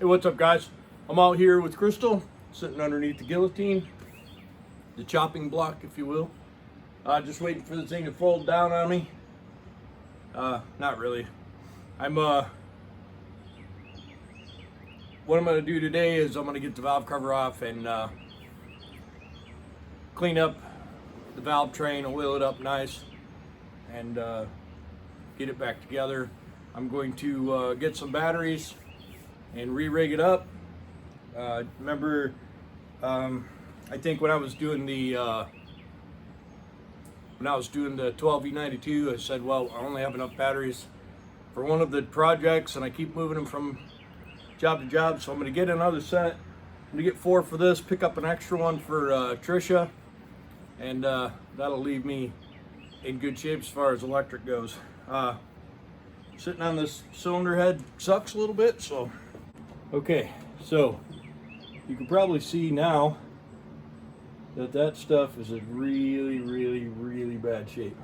Hey, what's up, guys? I'm out here with Krystal, sitting underneath the guillotine, the chopping block, if you will. Just waiting for the thing to fold down on me. Not really. What I'm going to do today is I'm going to get the valve cover off and clean up the valve train, oil it up nice, and get it back together. I'm going to get some batteries and re-rig it up. Remember, I think when I was doing the 12V92, I said, well, I only have enough batteries for one of the projects, and I keep moving them from job to job. So I'm going to get another set. I'm going to get 4 for this, pick up an extra one for Tricia, and that'll leave me in good shape as far as electric goes. Sitting on this cylinder head sucks a little bit, so okay, so you can probably see now that that stuff is in really bad shape.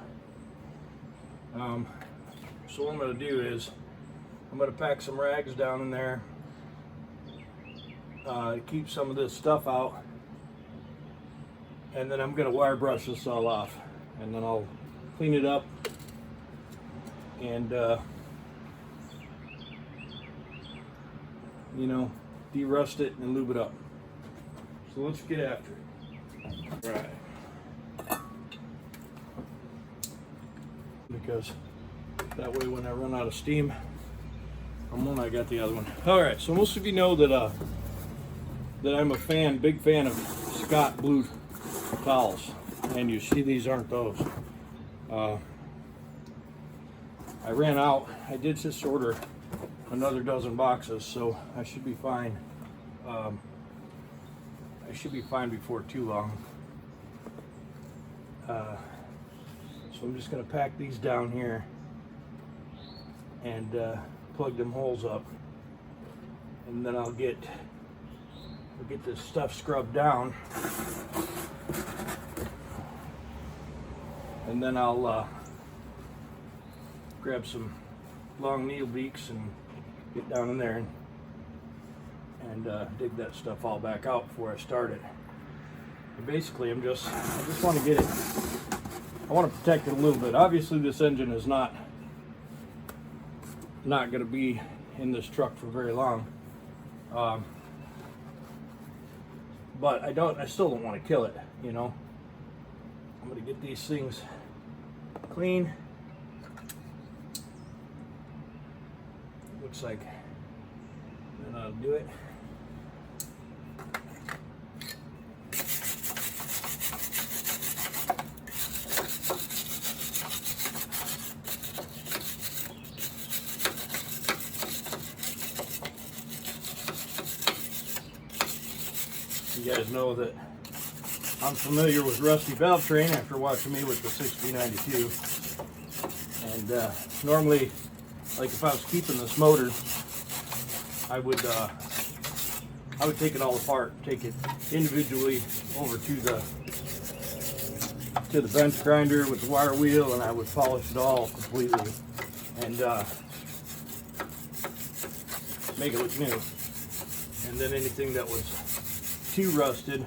So what I'm going to do is I'm going to pack some rags down in there to keep some of this stuff out, and then I'm going to wire brush this all off, and then I'll clean it up and de-rust it and lube it up. So let's get after it. Right. Because that way when I run out of steam from one, I got the other one. All right, so most of you know that that I'm a big fan of Scott blue towels, and you see these aren't those. I ran out. I did just order another dozen boxes, so I should be fine. I should be fine before too long. So I'm just going to pack these down here and plug them holes up, and then I'll get this stuff scrubbed down, and then I'll grab some long needle beaks and get down in there and dig that stuff all back out before I start it. And basically, I just want to get it. I want to protect it a little bit. Obviously, this engine is not going to be in this truck for very long, but I still don't want to kill it. I'm going to get these things clean. Looks like that ought to do it. You guys know that I'm familiar with rusty valve train after watching me with the 6V92, and normally, like if I was keeping this motor, I would take it all apart, take it individually over to the bench grinder with the wire wheel, and I would polish it all completely and make it look new. And then anything that was too rusted,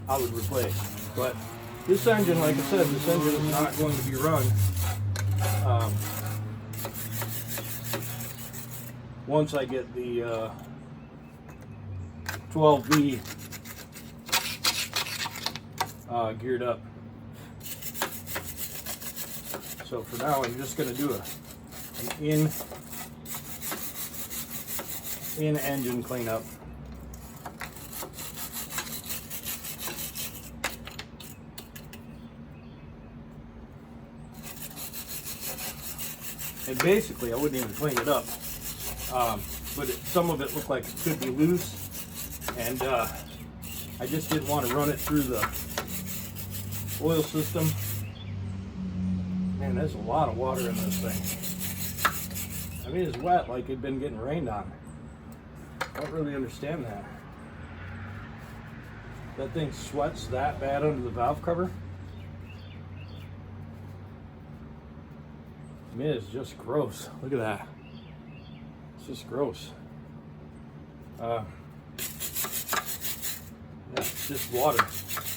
I would replace. But this engine, like I said, this engine is not going to be run once I get the 12V geared up. So for now, I'm just going to do an in-engine cleanup. And basically, I wouldn't even clean it up, but some of it looked like it could be loose, and I just didn't want to run it through the oil system. Man, there's a lot of water in this thing. I mean, it's wet like it'd been getting rained on. I don't really understand that. That thing sweats that bad under the valve cover. I mean, it's just gross. Look at that. It's just gross. It's just water.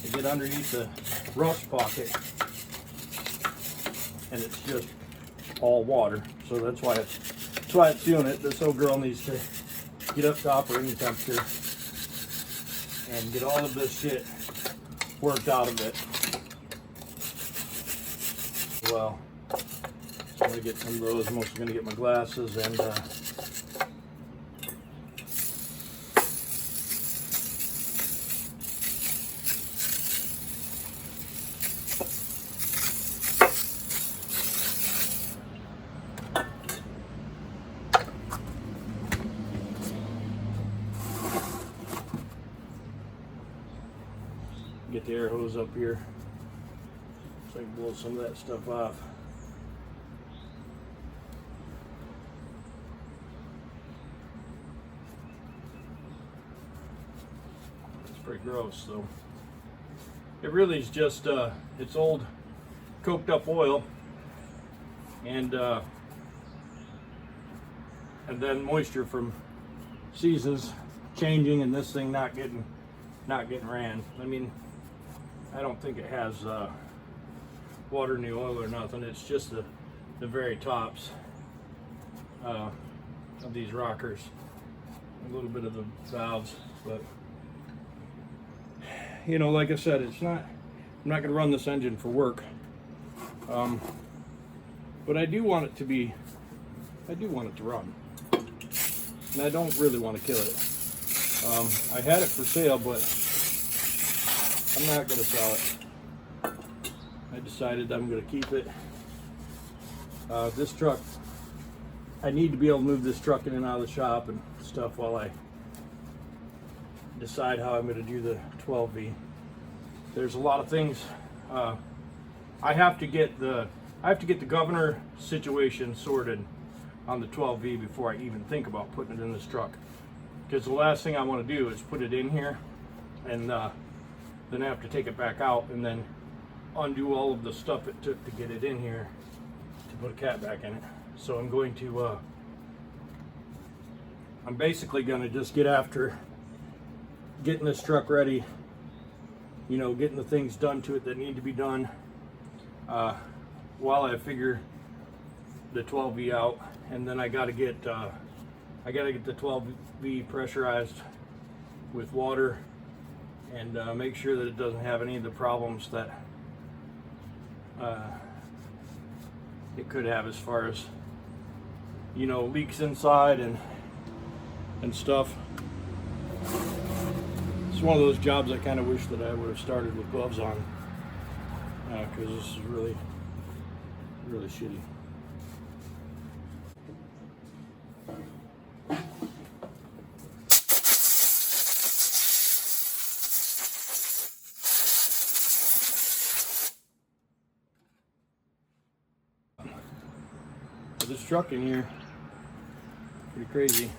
You get underneath the rust pocket, and it's just all water. So that's why it's doing it. This old girl needs to get up to operating temperature and get all of this shit worked out of it. Well, so I'm gonna get some of those. I'm also gonna get my glasses and get the air hose up here so I can blow some of that stuff off. It's pretty gross though. It really is just it's old coked up oil and then moisture from seasons changing and this thing not getting ran. I mean, I don't think it has water in the oil or nothing. It's just the very tops of these rockers, a little bit of the valves, but you know, like I said, I'm not going to run this engine for work, but I do want it to run, and I don't really want to kill it. I had it for sale, but I'm not going to sell it. I decided I'm going to keep it. This truck, I need to be able to move this truck in and out of the shop and stuff while I decide how I'm going to do the 12V. There's a lot of things. I have to get the governor situation sorted on the 12V before I even think about putting it in this truck. Because the last thing I want to do is put it in here and then have to take it back out and then undo all of the stuff it took to get it in here to put a cat back in it. So I'm going to I'm basically going to just get after getting this truck ready, you know, getting the things done to it that need to be done while I figure the 12V out. And then I got to get the 12V pressurized with water and make sure that it doesn't have any of the problems that it could have as far as, you know, leaks inside and stuff. It's one of those jobs I kind of wish that I would have started with gloves on, because this is really shitty. This truck in here, pretty crazy.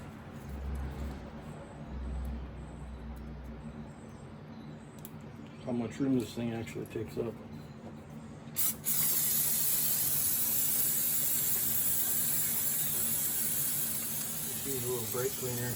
How much room this thing actually takes up. Just use a little brake cleaner.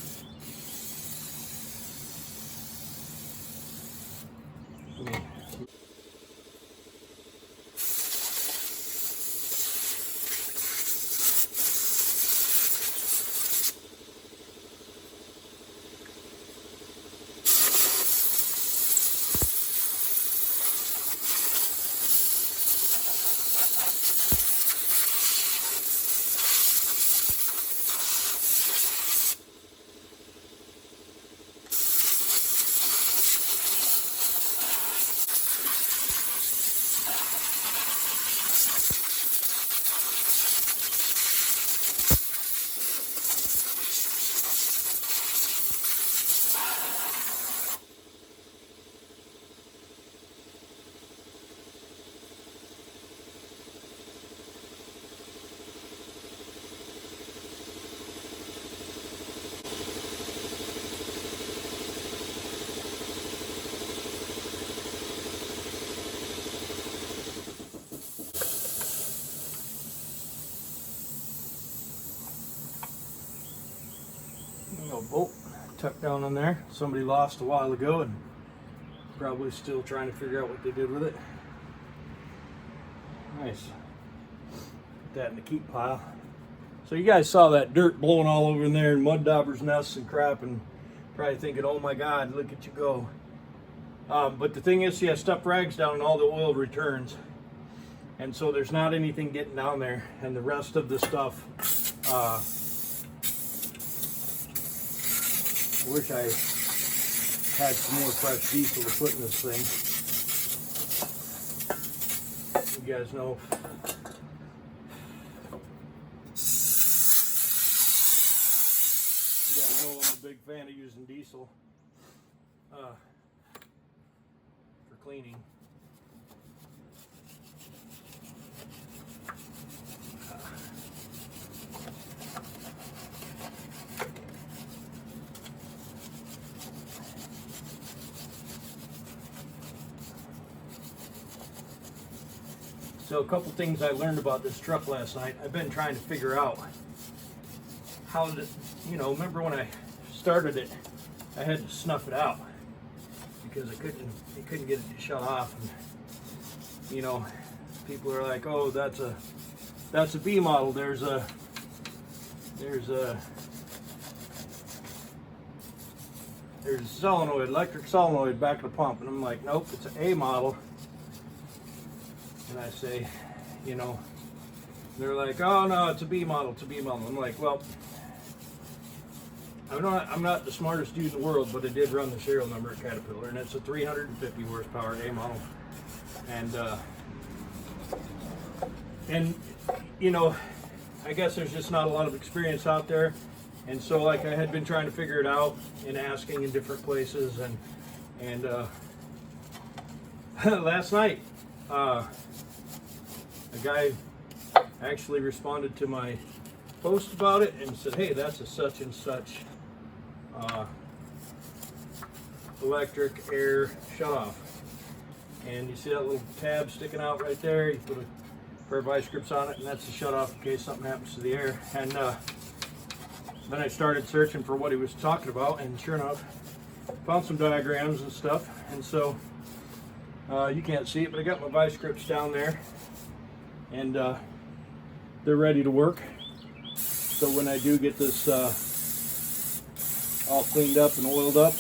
You know, bolt tucked down on there. Somebody lost a while ago and probably still trying to figure out what they did with it. Nice. Put that in the keep pile. So you guys saw that dirt blowing all over in there and mud daubers nests and crap, and probably thinking, oh my God, look at you go. But the thing is, see, stuff rags down and all the oil returns. And so there's not anything getting down there. And the rest of the stuff, I wish I had some more fresh diesel to put in this thing. You guys know. You guys know I'm a big fan of using diesel for cleaning. So a couple things I learned about this truck last night. I've been trying to figure out how to, you know, remember when I started it, I had to snuff it out because I couldn't get it to shut off. And, you know, people are like, oh, that's a B model. There's a solenoid, electric solenoid back of the pump. And I'm like, nope, it's an A model. And I say, you know, they're like, oh no, it's a B model, it's a B model. I'm like, well, I'm not the smartest dude in the world, but I did run the serial number at Caterpillar, and it's a 350 horsepower A model. And you know, I guess there's just not a lot of experience out there, and so like I had been trying to figure it out and asking in different places, and last night, a guy actually responded to my post about it and said, hey, that's a such and such electric air shutoff. And you see that little tab sticking out right there? You put a pair of vice grips on it, and that's the shutoff in case something happens to the air. And then I started searching for what he was talking about, and sure enough, found some diagrams and stuff. And so you can't see it, but I got my vice grips down there, and they're ready to work. So when I do get this all cleaned up and oiled up,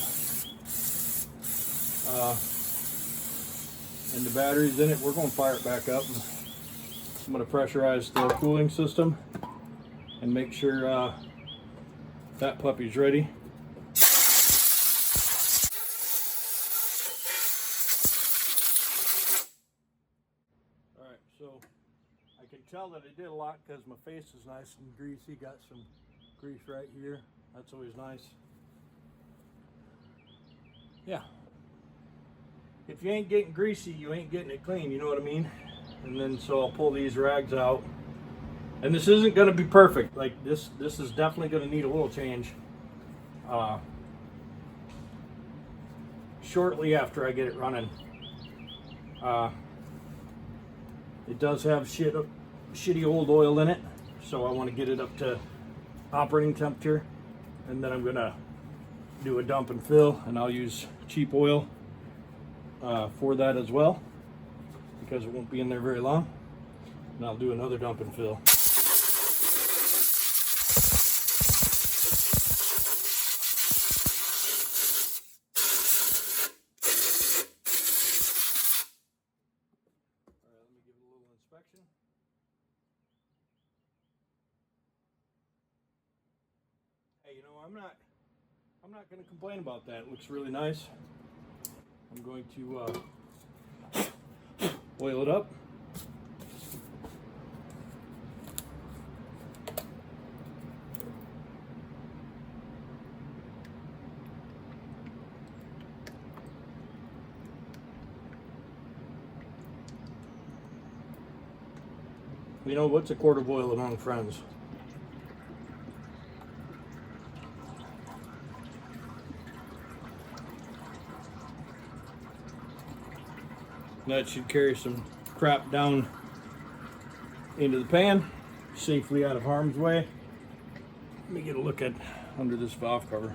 and the batteries in it, we're going to fire it back up. I'm going to pressurize the cooling system and make sure that puppy's ready. Alright, so I can tell that I did a lot because my face is nice and greasy. Got some grease right here. That's always nice. Yeah. If you ain't getting greasy, you ain't getting it clean, you know what I mean? And then so I'll pull these rags out. And this isn't going to be perfect. Like this is definitely going to need a oil change shortly after I get it running. It does have shitty old oil in it, so I want to get it up to operating temperature, and then I'm going to do a dump and fill, and I'll use cheap oil for that as well, because it won't be in there very long. And I'll do another dump and fill. All right, let me give it a little inspection. Hey, you know, I'm not going to complain about that. It looks really nice. I'm going to oil it up. You know, what's a quart of oil among friends? That should carry some crap down into the pan, safely out of harm's way. Let me get a look at under this valve cover.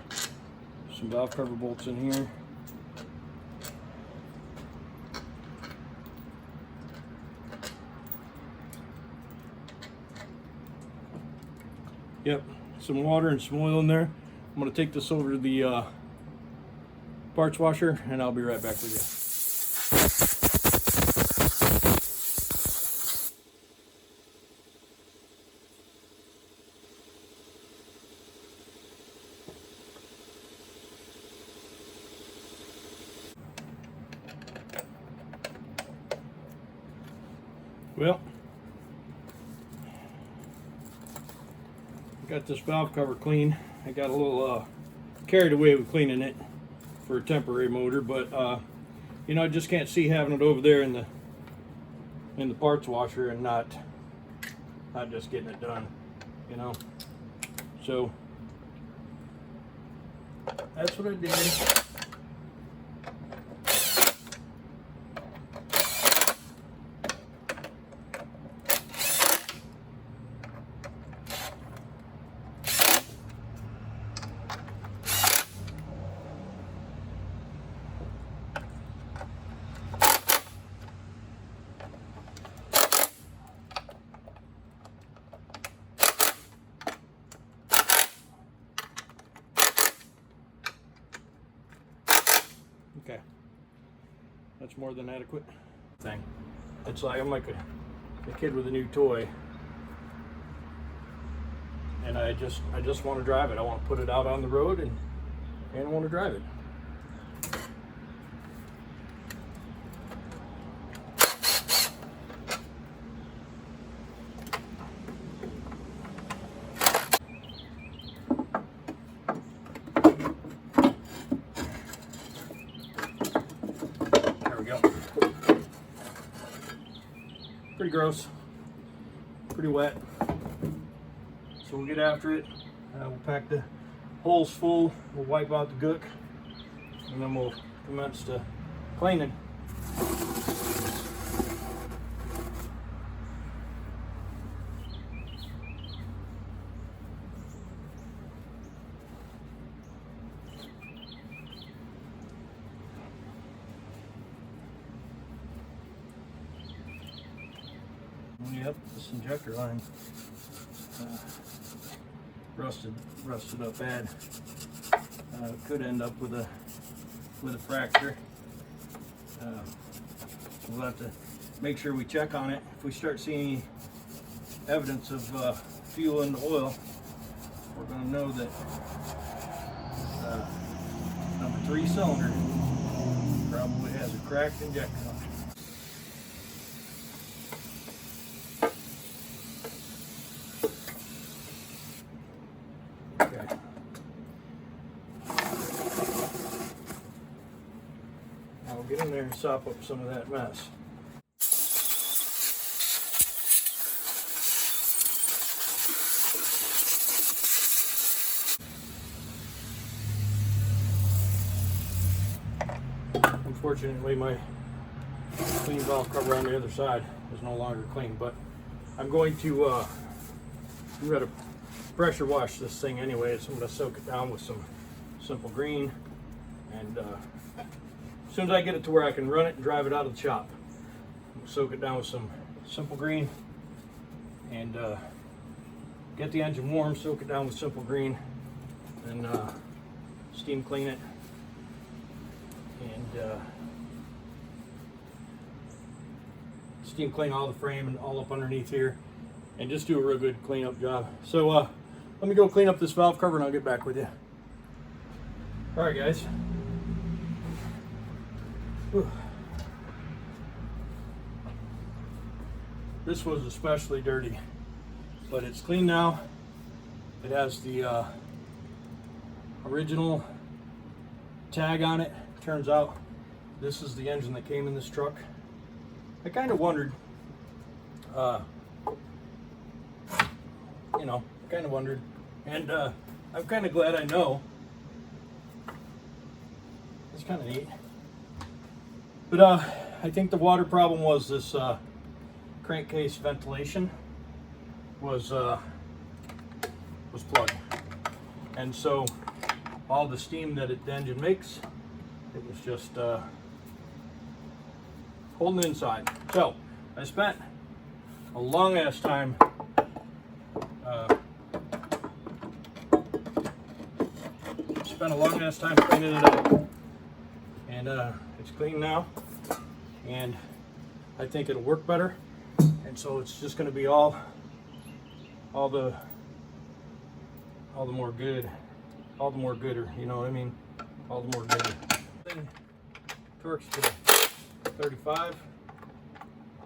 Some valve cover bolts in here. Yep, some water and some oil in there. I'm going to take this over to the parts washer and I'll be right back with you. Well, got this valve cover clean. I got a little carried away with cleaning it for a temporary motor, but you know, I just can't see having it over there in the parts washer and not just getting it done, you know. So that's what I did. Okay, that's more than adequate. Thing. It's like I'm like a kid with a new toy, and I just want to drive it. I want to put it out on the road and I want to drive it. Pretty gross, pretty wet. So we'll get after it. We'll pack the holes full, we'll wipe out the gook, and then we'll commence to cleaning. Yep, this injector line rusted up bad. Could end up with a fracture. So we'll have to make sure we check on it. If we start seeing evidence of fuel in the oil, we're going to know that number 3 cylinder probably has a cracked injector line. Get in there and sop up some of that mess. Unfortunately, my clean valve cover on the other side is no longer clean, but I'm going to pressure wash this thing anyway, so I'm going to soak it down with some Simple Green, and as soon as I get it to where I can run it and drive it out of the shop, I'll soak it down with some Simple Green and get the engine warm, soak it down with Simple Green, and steam clean it, and steam clean all the frame and all up underneath here, and just do a real good cleanup job. So let me go clean up this valve cover and I'll get back with you. All right, guys. Whew. This was especially dirty, but it's clean now. It has the original tag on it. Turns out this is the engine that came in this truck. I kind of wondered, and I'm kind of glad I know. It's kind of neat. But I think the water problem was this crankcase ventilation was plugged. And so all the steam that the engine makes, it was just holding inside. So I spent a long ass time cleaning it up, and it's clean now, and I think it'll work better. And so it's just going to be all the more gooder, you know what I mean? All the more gooder. Torx to 35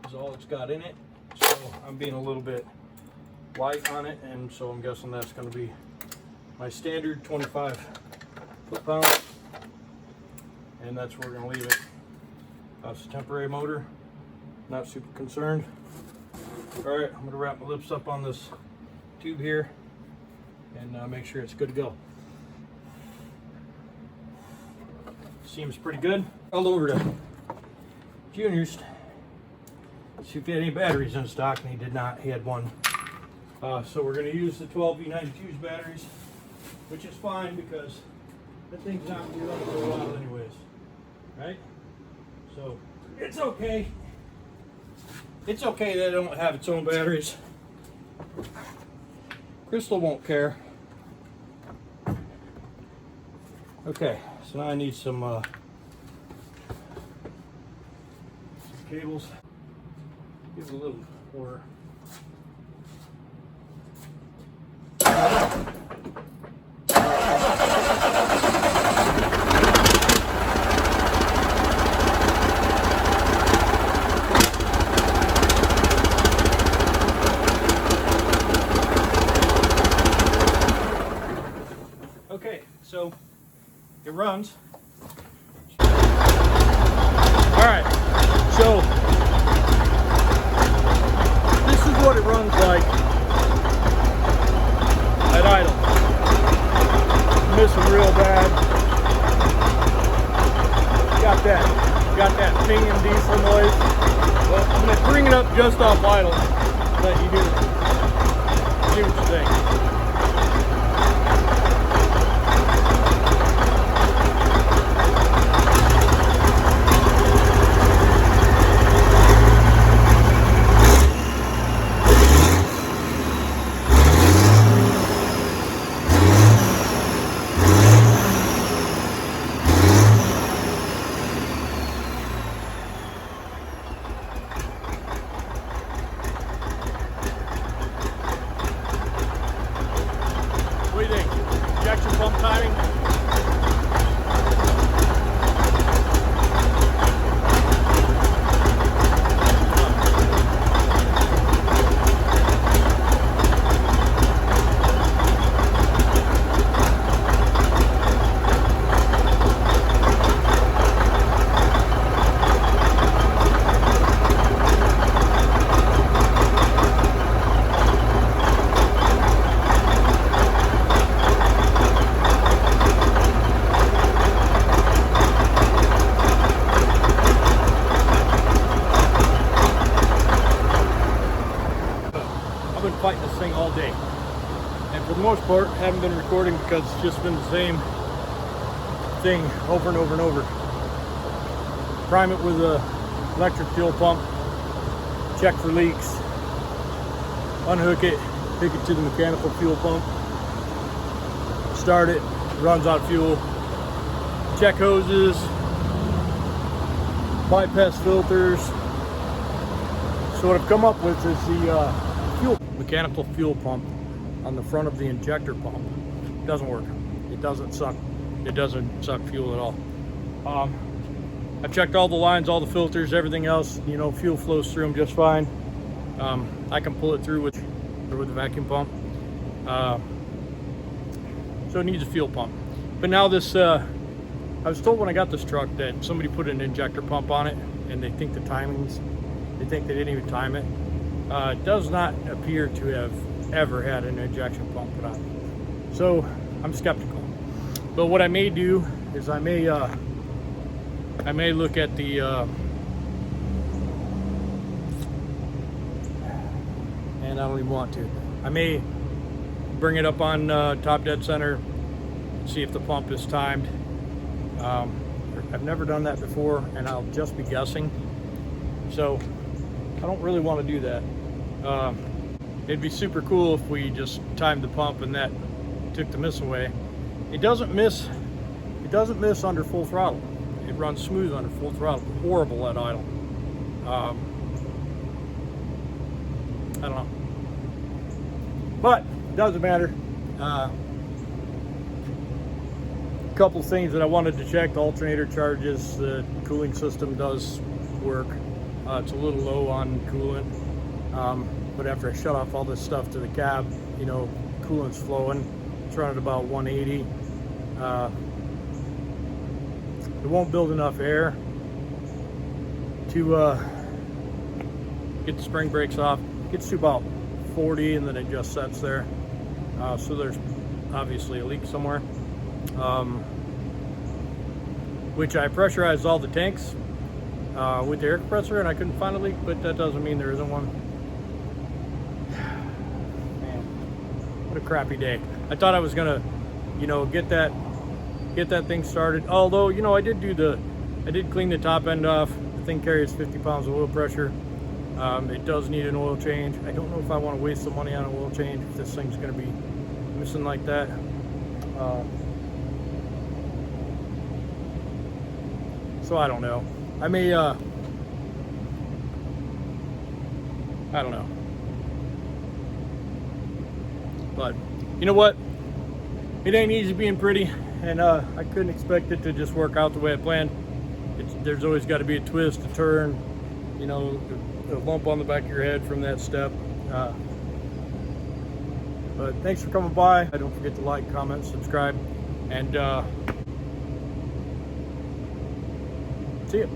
is all it's got in it. So I'm being a little bit light on it, and so I'm guessing that's going to be my standard 25 foot-pounds, and that's where we're going to leave it. It's a temporary motor, not super concerned. All right, I'm going to wrap my lips up on this tube here and make sure it's good to go. Seems pretty good. All over to Junior's, see if he had any batteries in stock, and he did not. He had one. So we're going to use the 12 V92's batteries, which is fine because that thing's not going to be running for a while anyways, right? So it's okay. It's okay that it don't have its own batteries. Krystal won't care. Okay, so now I need some cables. Give it a little more. Okay, so it runs. All right, so this is what it runs like at idle. Missing real bad. Got that ping and diesel noise. Well, I'm gonna bring it up just off idle. Let you do what you think. What do you think? Injection pump timing? I've been fighting this thing all day, and for the most part haven't been recording because it's just been the same thing over and over and over. Prime it with a electric fuel pump, check for leaks, unhook it, take it to the mechanical fuel pump, start it, runs out of fuel, check hoses, bypass filters. So what I've come up with is the mechanical fuel pump on the front of the injector pump. It doesn't work. It doesn't suck fuel at all. I've checked all the lines, all the filters, everything else. You know, fuel flows through them just fine. I can pull it through with the vacuum pump. So it needs a fuel pump. But now this, I was told when I got this truck that somebody put an injector pump on it, and they think the timings, they think they didn't even time it. It does not appear to have ever had an injection pump put on. So I'm skeptical. But what I may do is I may look at the and I don't even want to. I may bring it up on top dead center, see if the pump is timed. I've never done that before, and I'll just be guessing. So I don't really want to do that. It'd be super cool if we just timed the pump and that took the miss away. It doesn't miss under full throttle. It runs smooth under full throttle. Horrible at idle. I don't know, but it doesn't matter. A couple things that I wanted to check: the alternator charges, the cooling system does work. It's a little low on coolant, but after I shut off all this stuff to the cab, you know, coolant's flowing. It's running about 180. It won't build enough air to get the spring brakes off. Gets to about 40 and then it just sets there. So there's obviously a leak somewhere. Which I pressurized all the tanks with the air compressor and I couldn't find a leak, but that doesn't mean there isn't one. Man, what a crappy day. I thought I was gonna, you know, get that thing started. Although, you know, I did clean the top end off. The thing carries 50 pounds of oil pressure. It does need an oil change. I don't know if I want to waste the money on an oil change if this thing's going to be missing like that. So I don't know. I may, I don't know. But you know what? It ain't easy being pretty, and I couldn't expect it to just work out the way I planned. There's always got to be a twist, a turn, you know, a bump on the back of your head from that step. But thanks for coming by. Don't forget to like, comment, subscribe, and see you.